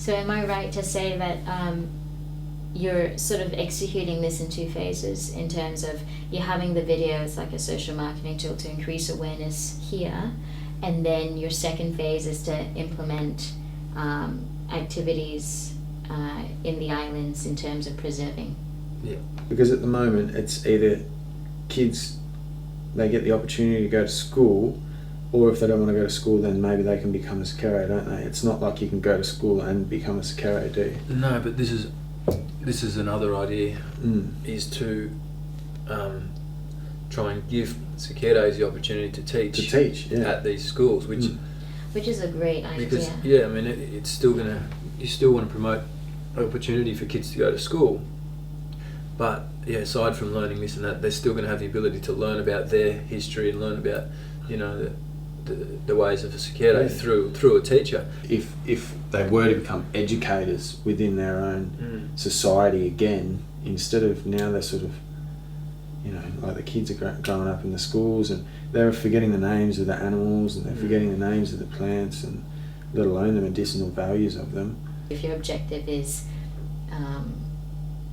So am I right to say that you're sort of executing this in two phases, in terms of you're having the videos like a social marketing tool to increase awareness here, and then your second phase is to implement activities in the islands in terms of preserving? Yeah. Because at the moment it's either kids, they get the opportunity to go to school, or if they don't want to go to school, then maybe they can become a Sipora, don't they? It's not like you can go to school and become a Sipora, do you? No, but this is another idea, is to try and give Siberuts the opportunity to teach yeah. at these schools, Which is a great idea. because I mean it's still you still want to promote opportunity for kids to go to school, but aside from learning this and that, they're still going to have the ability to learn about their history and learn about the ways of a Sipora through a teacher. If they were to become educators within their own society again, instead of now they're sort of, like the kids are growing up in the schools and they're forgetting the names of the animals and they're forgetting the names of the plants, and let alone the medicinal values of them. If your objective is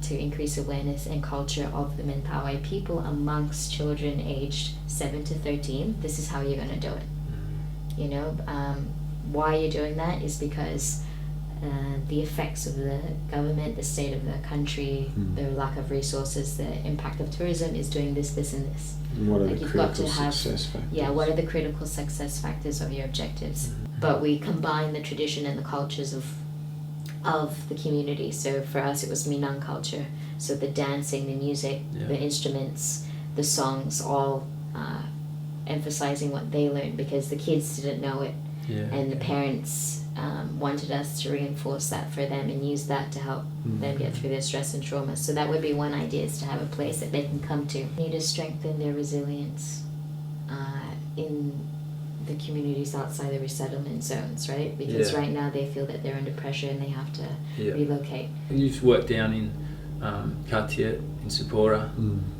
to increase awareness and culture of the Mentawai people amongst children aged 7 to 13, this is how you're going to do it. Why you're doing that is because the effects of the government, the state of the country, the lack of resources, the impact of tourism is doing this, this, and this. And what are the critical success factors? Yeah, what are the critical success factors of your objectives? But we combine the tradition and the cultures of the community. So for us it was Minang culture, so the dancing, the music, the instruments, the songs, all emphasizing what they learned, because the kids didn't know it, and the parents wanted us to reinforce that for them and use that to help them get through their stress and trauma. So that would be one idea, is to have a place that they can come to. They need to strengthen their resilience in the communities outside the resettlement zones, right? Because right now they feel that they're under pressure and they have to relocate. You've worked down in Katia, in Sipora.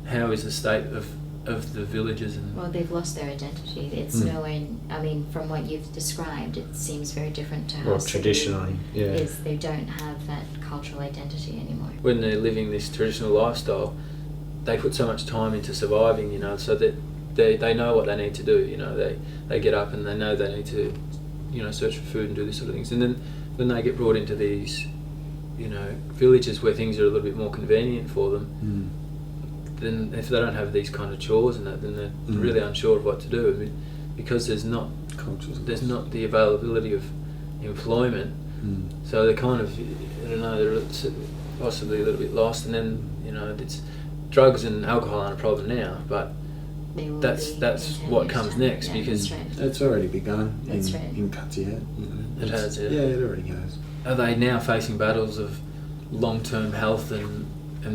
How is the state of the villages? Well, they've lost their identity. It's nowhere. I mean, from what you've described, it seems very different to how traditionally, they don't have that cultural identity anymore. When they're living this traditional lifestyle, they put so much time into surviving, so that they know what they need to do. They get up and they know they need to, search for food and do this sort of things. And then when they get brought into these, villages where things are a little bit more convenient for them, then if they don't have these kind of chores and that, then they're really unsure of what to do. I mean, because there's not the availability of employment, so they're kind of, they're possibly a little bit lost. And then it's drugs and alcohol aren't a problem now, but that's what comes next, because it's already begun in Katia. It has, it already goes. Are they now facing battles of long-term health and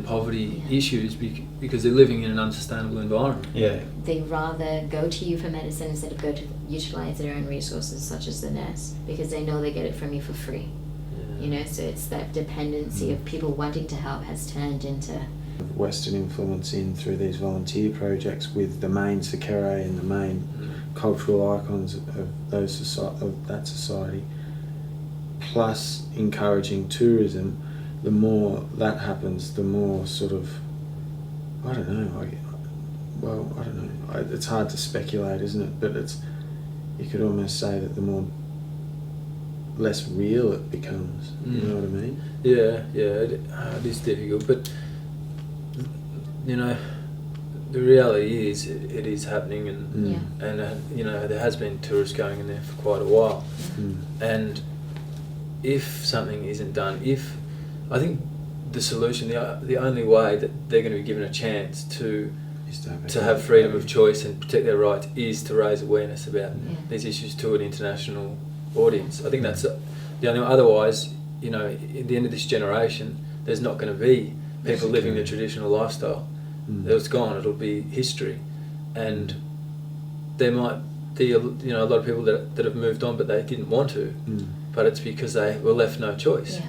poverty issues because they're living in an unsustainable environment? They rather go to you for medicine instead of go to utilize their own resources, such as the nurse, because they know they get it from you for free. So it's that dependency of people wanting to help has turned into Western influence in through these volunteer projects with the main Sipora and the main cultural icons of that society, plus encouraging tourism. The more that happens, the more sort of, I don't know, it's hard to speculate, isn't it? But you could almost say that the more less real it becomes. You know what I mean? It is difficult, but the reality is it is happening, and there has been tourists going in there for quite a while, and if something isn't done, I think the solution, the only way that they're going to be given a chance to have freedom of choice and protect their rights is to raise awareness about these issues to an international audience. I think that's the only. Otherwise, at the end of this generation, there's not going to be people living the traditional lifestyle. It's gone. It'll be history, and there might be a lot of people that have moved on, but they didn't want to. But it's because they were left no choice.